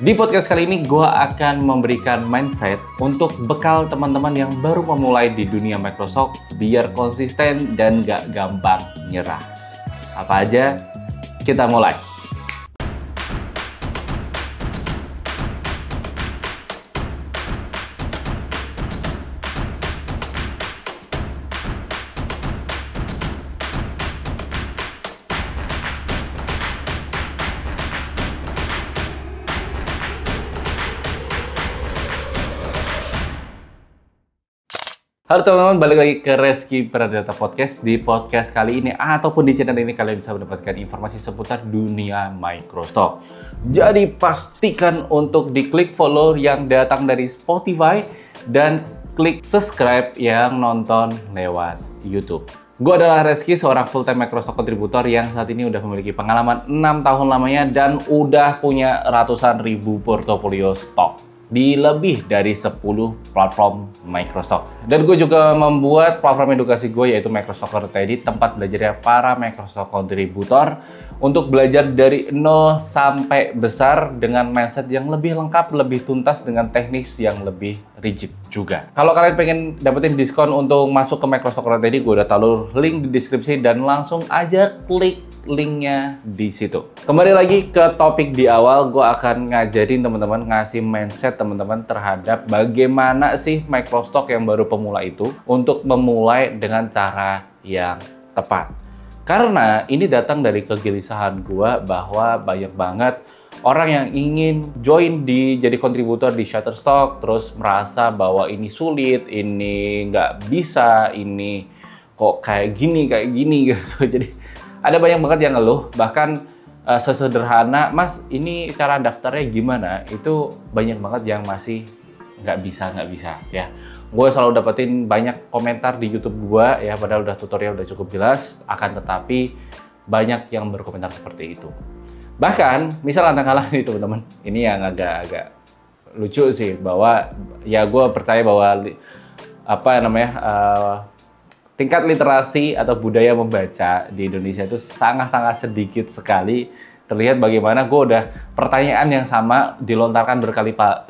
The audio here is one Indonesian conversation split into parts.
Di podcast kali ini gue akan memberikan mindset untuk bekal teman-teman yang baru memulai di dunia Microsoft biar konsisten dan gak gampang nyerah. Apa aja? Kita mulai. Halo teman-teman, balik lagi ke Reski Pradata Podcast. Di podcast kali ini ataupun di channel ini kalian bisa mendapatkan informasi seputar dunia Microsoft. Jadi pastikan untuk diklik follow yang datang dari Spotify dan klik subscribe yang nonton lewat YouTube. Gue adalah Reski, seorang full-time Microsoft contributor yang saat ini udah memiliki pengalaman 6 tahun lamanya dan udah punya ratusan ribu portofolio stok di lebih dari 10 platform Microsoft. Dan gue juga membuat platform edukasi gue yaitu Microsoft Ready, tempat belajarnya para Microsoft contributor untuk belajar dari nol sampai besar dengan mindset yang lebih lengkap, lebih tuntas dengan teknis yang lebih rigid juga. Kalau kalian pengen dapetin diskon untuk masuk ke Microsoft Ready, gue udah taruh link di deskripsi dan langsung aja klik linknya di situ. Kembali lagi ke topik di awal, gue akan ngajarin teman-teman, ngasih mindset teman-teman terhadap bagaimana sih Microsoft yang baru pemula itu untuk memulai dengan cara yang tepat. Karena ini datang dari kegelisahan gue bahwa banyak banget orang yang ingin join jadi kontributor di Shutterstock terus merasa bahwa ini sulit, ini nggak bisa, ini kok kayak gini gitu. Jadi ada banyak banget yang ngeluh, bahkan sesederhana, Mas ini cara daftarnya gimana? Itu banyak banget yang masih nggak bisa ya. Gue selalu dapetin banyak komentar di YouTube gue ya, padahal udah tutorial udah cukup jelas, akan tetapi banyak yang berkomentar seperti itu. Bahkan, misal katakanlah nih teman-teman, ini yang agak lucu sih, bahwa ya gue percaya bahwa tingkat literasi atau budaya membaca di Indonesia itu sangat-sangat sedikit sekali. Terlihat bagaimana gue udah pertanyaan yang sama dilontarkan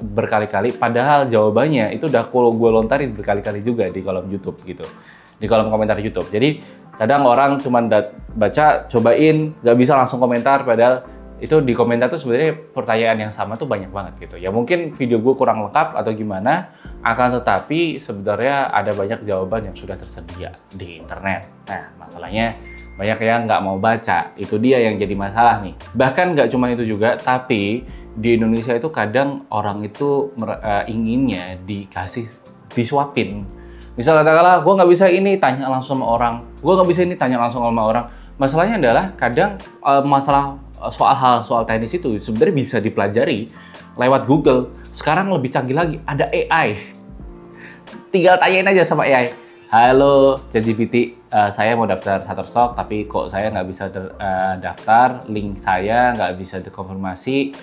berkali-kali, padahal jawabannya itu udah gue lontarin berkali-kali juga di kolom YouTube gitu, di kolom komentar YouTube. Jadi kadang orang cuma baca, cobain, nggak bisa langsung komentar, padahal itu di komentar tuh sebenarnya pertanyaan yang sama tuh banyak banget gitu. Ya mungkin video gue kurang lengkap atau gimana, akan tetapi sebenarnya ada banyak jawaban yang sudah tersedia di internet. Nah, masalahnya banyak yang nggak mau baca, itu dia yang jadi masalah nih. Bahkan nggak cuma itu juga, tapi di Indonesia itu kadang orang itu inginnya disuapin. Misal katakanlah, gue nggak bisa ini, tanya langsung sama orang. Gue nggak bisa ini, tanya langsung sama orang. Masalahnya adalah kadang soal teknis itu sebenarnya bisa dipelajari lewat Google. Sekarang lebih canggih lagi, ada AI. Tinggal tanyain aja sama AI. Halo ChatGPT, saya mau daftar Shutterstock, tapi kok saya nggak bisa daftar, link saya nggak bisa dikonfirmasi.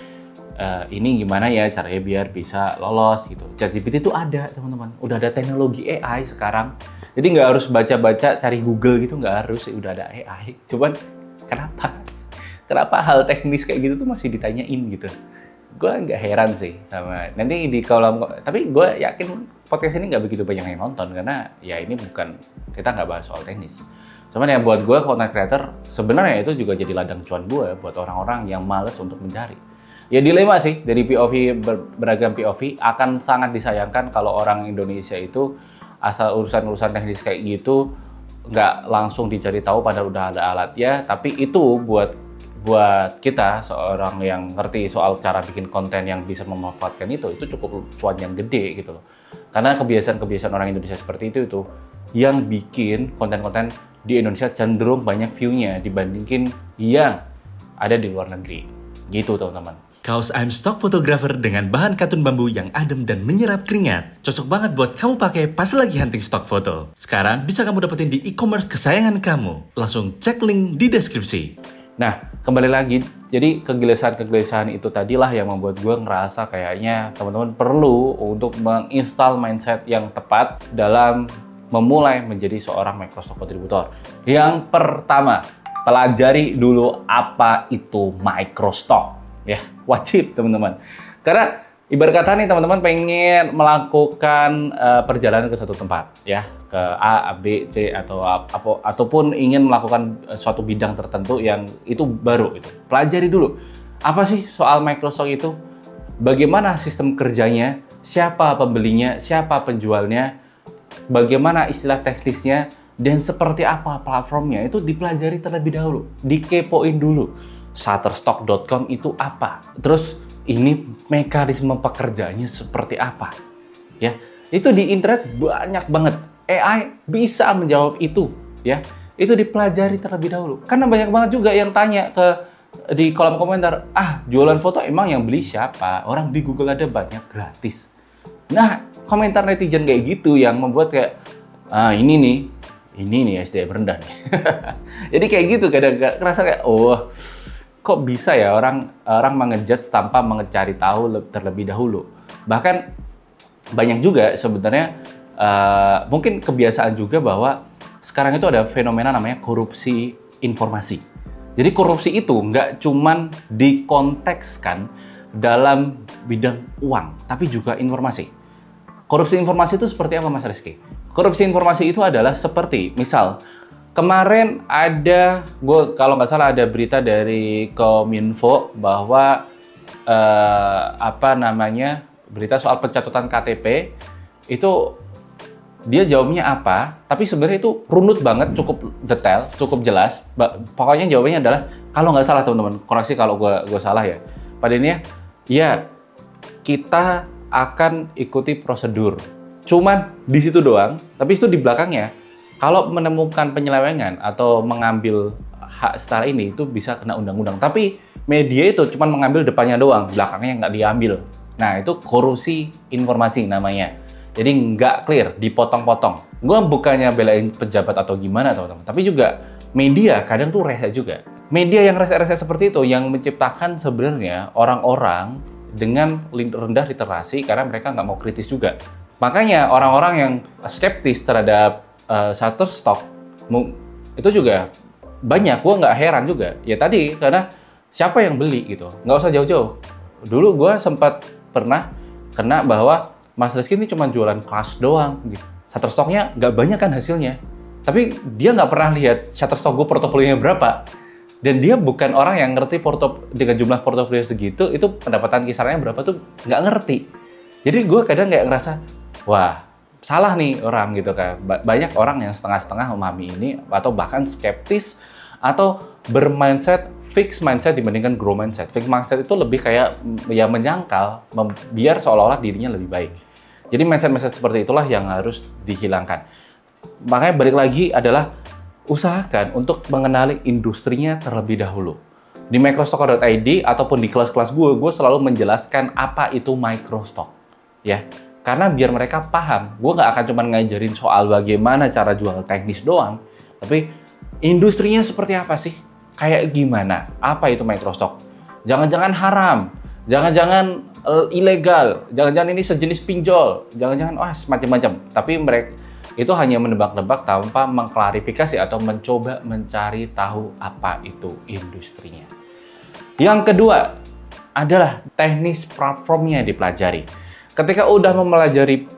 Ini gimana ya caranya biar bisa lolos gitu. ChatGPT itu ada teman-teman, udah ada teknologi AI sekarang. Jadi nggak harus baca-baca cari Google gitu, nggak harus, udah ada AI. Cuman kenapa hal teknis kayak gitu tuh masih ditanyain gitu? Gue nggak heran sih sama nanti di kolom, tapi gue yakin podcast ini nggak begitu banyak yang nonton karena ya ini bukan, kita nggak bahas soal teknis. Cuman ya buat gue content creator sebenarnya itu juga jadi ladang cuan gue buat orang-orang yang males untuk mencari. Ya dilema sih, dari POV, beragam POV akan sangat disayangkan kalau orang Indonesia itu asal urusan teknis kayak gitu nggak langsung dicari tahu padahal udah ada alatnya, tapi itu buat kita seorang yang ngerti soal cara bikin konten yang bisa memanfaatkan itu cukup cuan yang gede gitu loh. Karena kebiasaan orang Indonesia seperti itu yang bikin konten-konten di Indonesia cenderung banyak view-nya dibandingin yang ada di luar negeri. Gitu teman-teman. Kaos I'm Stock Photographer dengan bahan katun bambu yang adem dan menyerap keringat. Cocok banget buat kamu pakai pas lagi hunting stock foto. Sekarang bisa kamu dapetin di e-commerce kesayangan kamu. Langsung cek link di deskripsi. Nah, kembali lagi, jadi kegelisahan itu tadilah yang membuat gue ngerasa kayaknya teman-teman perlu untuk menginstal mindset yang tepat dalam memulai menjadi seorang Microsoft contributor. Yang pertama, pelajari dulu apa itu Microsoft. Ya, wajib teman-teman. Karena ibarat kata nih teman-teman pengen melakukan perjalanan ke satu tempat ya, ke A, B, C ataupun ingin melakukan suatu bidang tertentu yang itu baru itu. Pelajari dulu. Apa sih soal Microsoft itu? Bagaimana sistem kerjanya? Siapa pembelinya? Siapa penjualnya? Bagaimana istilah teknisnya? Dan seperti apa platformnya? Itu dipelajari terlebih dahulu. Dikepoin dulu. Shutterstock.com itu apa? Terus ini mekanisme pekerjaannya seperti apa? Ya, itu di internet banyak banget. AI bisa menjawab itu, ya. Itu dipelajari terlebih dahulu. Karena banyak banget juga yang tanya di kolom komentar, jualan foto emang yang beli siapa? Orang di Google ada banyak gratis. Nah, komentar netizen kayak gitu yang membuat kayak, ini nih SDM rendah nih. Jadi kayak gitu kadang-kadang ngerasa kayak, kok bisa ya orang mengejudge tanpa mencari tahu terlebih dahulu. Bahkan banyak juga sebenarnya mungkin kebiasaan juga bahwa sekarang itu ada fenomena namanya korupsi informasi. Jadi korupsi itu nggak cuman dikontekskan dalam bidang uang, tapi juga informasi. Korupsi informasi itu seperti apa, Mas Rizky? Korupsi informasi itu adalah seperti, misal, kemarin ada, kalau nggak salah ada berita dari Kominfo bahwa berita soal pencatatan KTP itu dia jawabnya apa, tapi sebenarnya itu runut banget, cukup detail, cukup jelas. Pokoknya jawabannya adalah, kalau nggak salah teman-teman, koreksi kalau gue salah ya. Pada ini ya kita akan ikuti prosedur. Cuman di situ doang, tapi itu di belakangnya. Kalau menemukan penyelewengan atau mengambil hak secara ini, itu bisa kena undang-undang. Tapi media itu cuma mengambil depannya doang, belakangnya nggak diambil. Nah, itu korupsi informasi namanya. Jadi nggak clear, dipotong-potong. Gue bukannya belain pejabat atau gimana, teman-teman. Tapi juga media kadang tuh rese juga. Media yang rese-rese seperti itu yang menciptakan sebenarnya orang-orang dengan rendah literasi karena mereka nggak mau kritis juga. Makanya orang-orang yang skeptis terhadap Shutterstock itu juga banyak, gue nggak heran juga. Ya tadi, karena siapa yang beli gitu, nggak usah jauh-jauh. Dulu gue sempat pernah kena bahwa Mas Rizky ini cuma jualan kelas doang gitu. Shutterstock-nya nggak banyak kan hasilnya. Tapi dia nggak pernah lihat Shutterstock gue portofolionya berapa. Dan dia bukan orang yang ngerti dengan jumlah portofolio segitu, itu pendapatan kisarannya berapa tuh nggak ngerti. Jadi gue kadang kayak ngerasa, wah, salah nih orang gitu kan. Banyak orang yang setengah-setengah memahami ini atau bahkan skeptis atau bermindset fixed mindset dibandingkan grow mindset. Fixed mindset itu lebih kayak ya menyangkal biar seolah-olah dirinya lebih baik. Jadi mindset-mindset seperti itulah yang harus dihilangkan. Makanya balik lagi adalah usahakan untuk mengenali industrinya terlebih dahulu. Di microstock.id ataupun di kelas-kelas gue selalu menjelaskan apa itu microstock. Ya, karena biar mereka paham, gue nggak akan cuma ngajarin soal bagaimana cara jual teknis doang, tapi industrinya seperti apa sih? Kayak gimana? Apa itu microstock? Jangan-jangan haram, jangan-jangan ilegal, jangan-jangan ini sejenis pinjol, jangan-jangan semacam-macam. Tapi mereka itu hanya menebak-nebak tanpa mengklarifikasi atau mencoba mencari tahu apa itu industrinya. Yang kedua adalah teknis platformnya dipelajari. Ketika udah mempelajari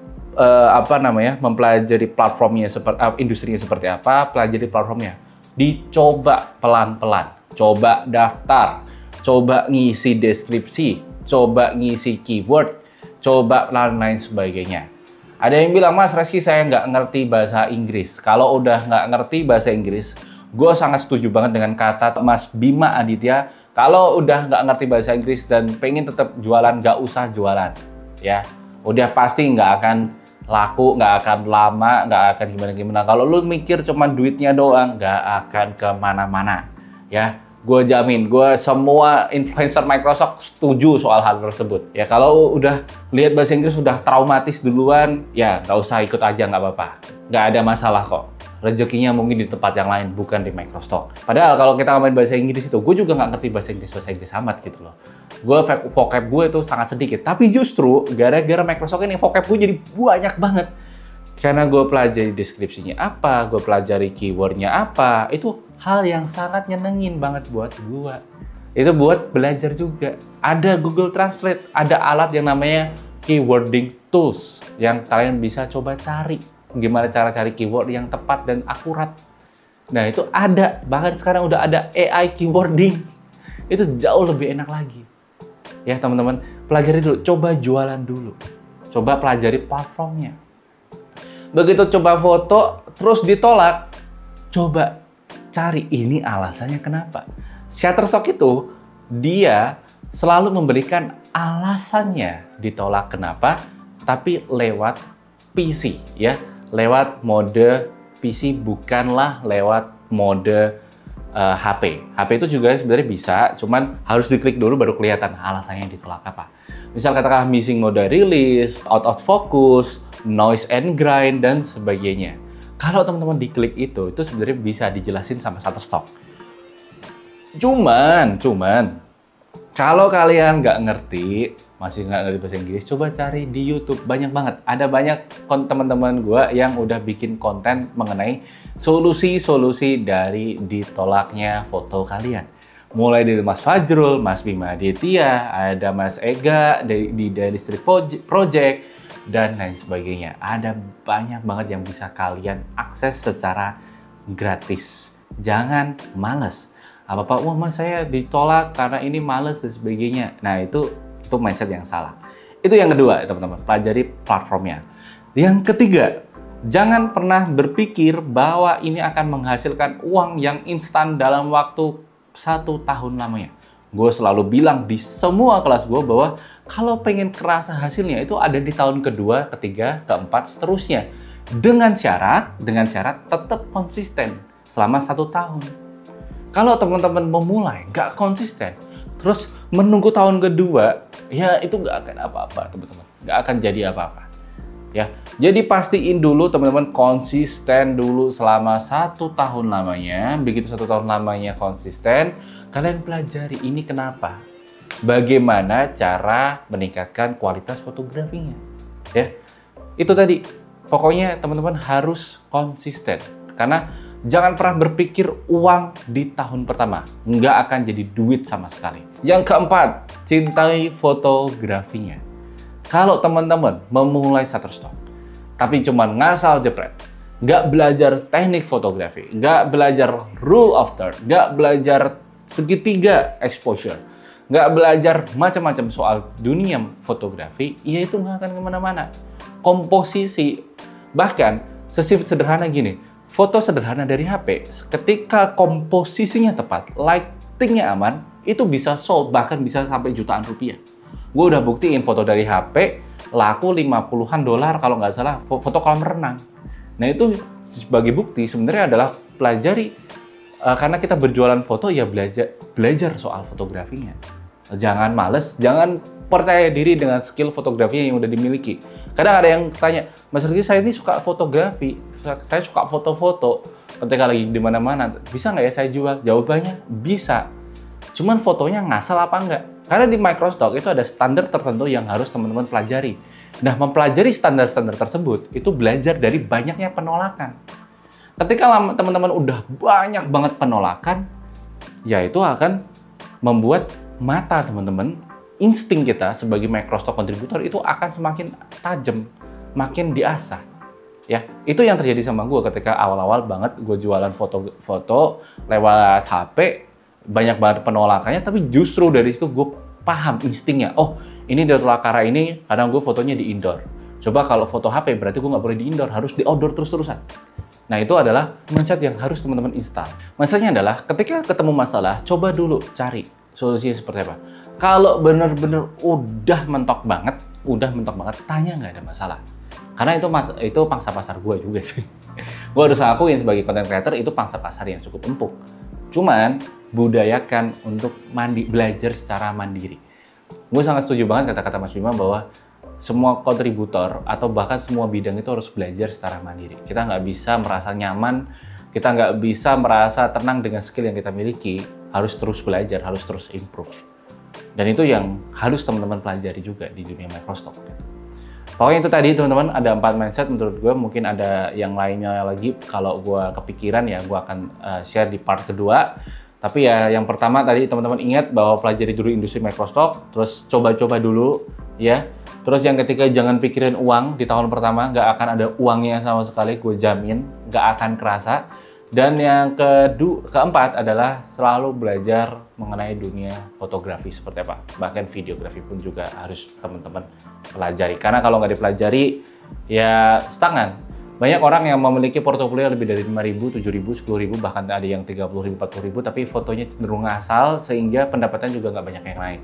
mempelajari platformnya industrinya seperti apa, pelajari platformnya. Dicoba pelan-pelan, coba daftar, coba ngisi deskripsi, coba ngisi keyword, coba lain-lain sebagainya. Ada yang bilang, Mas Rizky saya nggak ngerti bahasa Inggris. Kalau udah nggak ngerti bahasa Inggris, gue sangat setuju banget dengan kata Mas Bima Aditya. Kalau udah nggak ngerti bahasa Inggris dan pengen tetap jualan, nggak usah jualan. Ya, udah pasti nggak akan laku, nggak akan lama, nggak akan gimana-gimana. Kalau lu mikir cuma duitnya doang, nggak akan kemana-mana. Ya, gue jamin, semua influencer Microsoft setuju soal hal tersebut. Ya kalau udah lihat bahasa Inggris udah traumatis duluan, ya nggak usah ikut aja, nggak apa-apa. Nggak ada masalah kok. Rezekinya mungkin di tempat yang lain, bukan di Microsoft. Padahal kalau kita ngomongin bahasa Inggris itu, gue juga nggak ngerti bahasa Inggris amat gitu loh. Vocab gue itu sangat sedikit. Tapi justru gara-gara Microsoft ini vocab gue jadi banyak banget. Karena gue pelajari deskripsinya apa, gue pelajari keywordnya apa, itu hal yang sangat nyenengin banget buat gue. Itu buat belajar juga. Ada Google Translate, ada alat yang namanya keywording tools yang kalian bisa coba cari. Gimana cara cari keyword yang tepat dan akurat. Nah itu ada, bahkan sekarang udah ada AI keywording. Itu jauh lebih enak lagi. Ya teman-teman, pelajari dulu, coba jualan dulu. Coba pelajari platformnya. Begitu coba foto, terus ditolak, coba cari ini alasannya kenapa. Shutterstock itu, dia selalu memberikan alasannya ditolak kenapa, tapi lewat PC ya. Lewat mode PC, bukanlah lewat mode HP. HP itu juga sebenarnya bisa, cuman harus diklik dulu baru kelihatan alasannya ditolak apa. Misal katakanlah missing mode release, out of focus, noise and grind, dan sebagainya. Kalau teman-teman diklik itu sebenarnya bisa dijelasin sama Shutterstock. Cuman, kalau kalian nggak ngerti, masih nggak ngerti bahasa Inggris, coba cari di YouTube. Banyak banget. Ada banyak teman-teman gue yang udah bikin konten mengenai solusi-solusi dari ditolaknya foto kalian. Mulai dari Mas Fajrul, Mas Bima Aditya, ada Mas Ega di Daily Street Project, dan lain sebagainya. Ada banyak banget yang bisa kalian akses secara gratis. Jangan males. Apa-apa, wah mas saya ditolak karena ini males dan sebagainya. Nah itu mindset yang salah. Itu yang kedua teman-teman, pelajari platformnya. Yang ketiga, jangan pernah berpikir bahwa ini akan menghasilkan uang yang instan dalam waktu 1 tahun lamanya. Gue selalu bilang di semua kelas gue bahwa kalau pengen kerasa hasilnya itu ada di tahun kedua, ketiga, keempat, seterusnya. Dengan syarat tetap konsisten selama 1 tahun. Kalau teman-teman memulai nggak konsisten, terus menunggu tahun kedua, ya itu nggak akan apa-apa teman-teman. Nggak akan jadi apa-apa. Ya, jadi pastiin dulu teman-teman konsisten dulu selama 1 tahun lamanya. Begitu 1 tahun lamanya konsisten, kalian pelajari ini kenapa, bagaimana cara meningkatkan kualitas fotografinya. Ya, itu tadi. Pokoknya teman-teman harus konsisten. Karena jangan pernah berpikir uang di tahun pertama. Nggak akan jadi duit sama sekali. Yang keempat, cintai fotografinya. Kalau teman-teman memulai Shutterstock, tapi cuma ngasal jepret, nggak belajar teknik fotografi, nggak belajar rule of third, nggak belajar segitiga exposure, nggak belajar macam-macam soal dunia fotografi, ya itu nggak akan kemana-mana. Komposisi, bahkan sederhana gini, foto sederhana dari HP, ketika komposisinya tepat, lightingnya aman, itu bisa sold, bahkan bisa sampai jutaan rupiah. Gue udah buktiin foto dari HP laku 50-an dolar kalau nggak salah, foto kolam renang. Nah itu sebagai bukti sebenarnya adalah pelajari, karena kita berjualan foto ya belajar soal fotografinya. Jangan males, jangan percaya diri dengan skill fotografinya yang udah dimiliki. Kadang ada yang tanya, Mas Rizky saya ini suka fotografi, saya suka foto-foto ketika lagi di mana-mana, bisa nggak ya saya jual? Jawabannya bisa. Cuman fotonya ngasal apa enggak? Karena di Microstock itu ada standar tertentu yang harus teman-teman pelajari. Nah, mempelajari standar-standar tersebut, itu belajar dari banyaknya penolakan. Ketika teman-teman udah banyak banget penolakan, ya itu akan membuat mata teman-teman, insting kita sebagai Microstock kontributor itu akan semakin tajam, makin diasah. Ya, itu yang terjadi sama gue ketika awal-awal banget gue jualan foto lewat HP, banyak banget penolakannya, tapi justru dari situ gue paham instingnya. Oh, ini dari Lakara ini kadang gue fotonya di indoor. Coba kalau foto HP berarti gue nggak boleh di indoor, harus di outdoor terus-terusan. Nah itu adalah mindset yang harus teman-teman install. Mindsetnya adalah ketika ketemu masalah, coba dulu cari solusinya seperti apa. Kalau bener-bener udah mentok banget, tanya nggak ada masalah. Karena itu pangsa pasar gue juga sih. Gue harus akuin sebagai content creator itu pangsa pasar yang cukup empuk. Cuman budayakan untuk belajar secara mandiri. Gue sangat setuju banget kata-kata Mas Bima bahwa semua kontributor atau bahkan semua bidang itu harus belajar secara mandiri. Kita nggak bisa merasa nyaman, kita nggak bisa merasa tenang dengan skill yang kita miliki. Harus terus belajar, harus terus improve. Dan itu yang harus teman-teman pelajari juga di dunia Microstock. Pokoknya itu tadi teman-teman, ada 4 mindset menurut gue. Mungkin ada yang lainnya lagi, kalau gue kepikiran ya gue akan share di part kedua. Tapi ya yang pertama tadi teman-teman ingat bahwa pelajari dulu industri microstock, terus coba-coba dulu ya. Terus yang ketiga jangan pikirin uang di tahun pertama, nggak akan ada uangnya sama sekali, gue jamin nggak akan kerasa. Dan yang keempat adalah selalu belajar mengenai dunia fotografi seperti apa. Bahkan videografi pun juga harus teman-teman pelajari. Karena kalau nggak dipelajari ya stagnan. Banyak orang yang memiliki portofolio lebih dari 5.000, 7.000, 10.000, bahkan ada yang 30.000, 40.000, tapi fotonya cenderung ngasal sehingga pendapatan juga nggak banyak yang lain.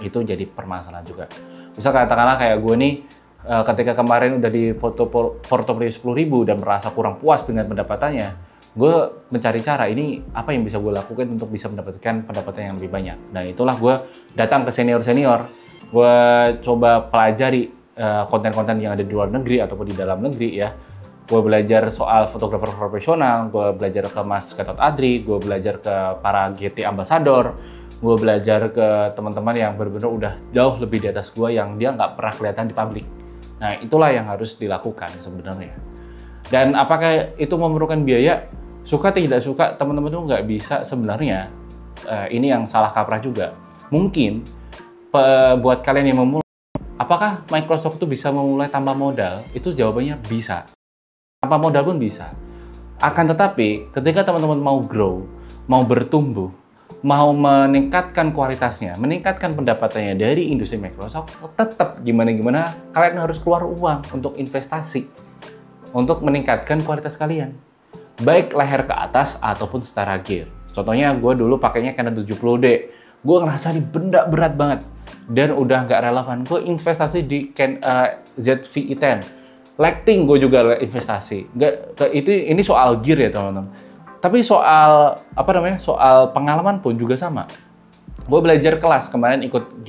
Itu jadi permasalahan juga. Misal katakanlah kayak gue nih, ketika kemarin udah di foto portofolio 10.000 dan merasa kurang puas dengan pendapatannya, gue mencari cara ini apa yang bisa gue lakukan untuk bisa mendapatkan pendapatan yang lebih banyak. Nah itulah gue datang ke senior-senior, gue coba pelajari konten-konten yang ada di luar negeri ataupun di dalam negeri ya. Gue belajar soal fotografer profesional, gue belajar ke Mas Gatot Adri, gue belajar ke para GT Ambassador, gue belajar ke teman-teman yang benar-benar udah jauh lebih di atas gue yang dia nggak pernah kelihatan di publik. Nah itulah yang harus dilakukan sebenarnya. Dan apakah itu memerlukan biaya? Suka tidak suka, teman-teman tuh nggak bisa sebenarnya. Ini yang salah kaprah juga. Mungkin buat kalian yang memulai, apakah Microsoft itu bisa memulai tanpa modal? Itu jawabannya bisa. Tanpa modal pun bisa. Akan tetapi, ketika teman-teman mau grow, mau bertumbuh, mau meningkatkan kualitasnya, meningkatkan pendapatannya dari industri Microsoft, tetap gimana-gimana kalian harus keluar uang untuk investasi, untuk meningkatkan kualitas kalian. Baik leher ke atas ataupun setara gear. Contohnya gue dulu pakainya Canon 70D. Gue ngerasa ini benda berat banget dan udah nggak relevan. Gue investasi di ZV-E10. Lighting gue juga investasi. Ini soal gear ya teman-teman. Tapi soal soal pengalaman pun juga sama. Gue belajar kelas kemarin ikut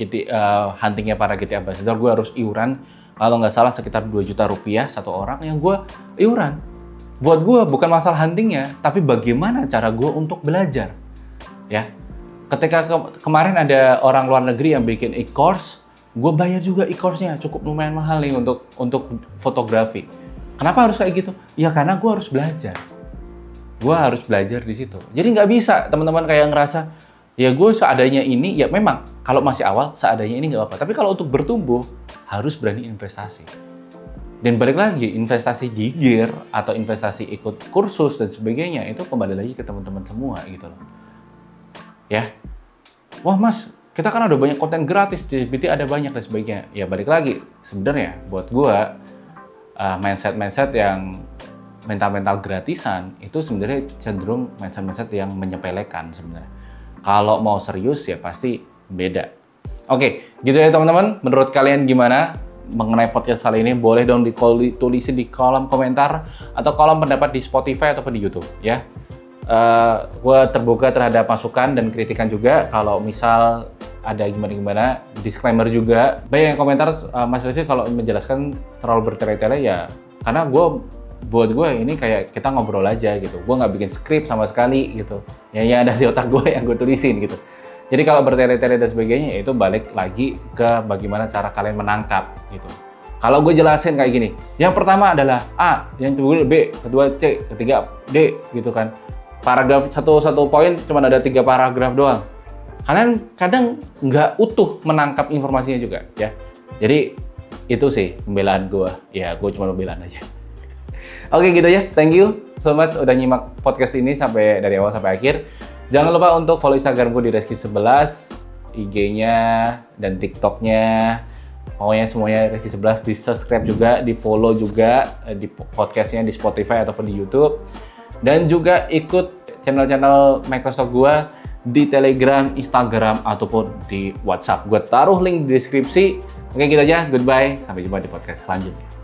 huntingnya para GT Ambassador. Gue harus iuran kalau nggak salah sekitar 2 juta rupiah satu orang yang gue iuran. Buat gue bukan masalah huntingnya, tapi bagaimana cara gue untuk belajar. Ya, ketika kemarin ada orang luar negeri yang bikin e-course, gue bayar juga e-course-nya, cukup lumayan mahal nih untuk fotografi. Kenapa harus kayak gitu? Ya karena gue harus belajar. Gue harus belajar di situ. Jadi nggak bisa teman-teman kayak ngerasa, ya gue seadanya ini, ya memang kalau masih awal seadanya ini nggak apa-apa. Tapi kalau untuk bertumbuh, harus berani investasi. Dan balik lagi, investasi di gear atau investasi ikut kursus dan sebagainya, itu kembali lagi ke teman-teman semua gitu loh. Ya, wah mas, kita kan ada banyak konten gratis, di BT ada banyak dan sebagainya. Ya balik lagi, sebenarnya buat gua, mindset yang mental gratisan, itu sebenarnya cenderung mindset yang menyepelekan sebenarnya. Kalau mau serius ya pasti beda. Oke, gitu ya teman-teman, menurut kalian gimana mengenai podcast kali ini? Boleh dong ditulisin di kolom komentar atau kolom pendapat di Spotify ataupun di YouTube ya. Gue terbuka terhadap masukan dan kritikan juga. Kalau misal ada gimana-gimana, disclaimer juga. Banyak yang komentar, Mas Rizky kalau menjelaskan terlalu bertele-tele ya, karena buat gue ini kayak kita ngobrol aja gitu. Gue nggak bikin skrip sama sekali gitu. Ya ada di otak gue yang gue tulisin gitu. Jadi kalau bertele-tele dan sebagainya, itu balik lagi ke bagaimana cara kalian menangkap gitu. Kalau gue jelasin kayak gini, yang pertama adalah A, yang kedua B, kedua C, ketiga D gitu kan. Paragraf satu poin cuma ada 3 paragraf doang. Kalian kadang nggak utuh menangkap informasinya juga ya. Jadi itu sih pembelaan gue. Ya gue cuma pembelaan aja. Oke gitu ya, thank you so much udah nyimak podcast ini sampai dari awal sampai akhir. Jangan lupa untuk follow Instagram gue di Reski11, IG-nya dan TikTok-nya. Pokoknya semuanya Reski11, di subscribe juga, di follow juga di podcast-nya di Spotify ataupun di YouTube. Dan juga ikut channel-channel Microsoft gue di Telegram, Instagram, ataupun di WhatsApp. Gue taruh link di deskripsi. Oke gitu aja, goodbye. Sampai jumpa di podcast selanjutnya.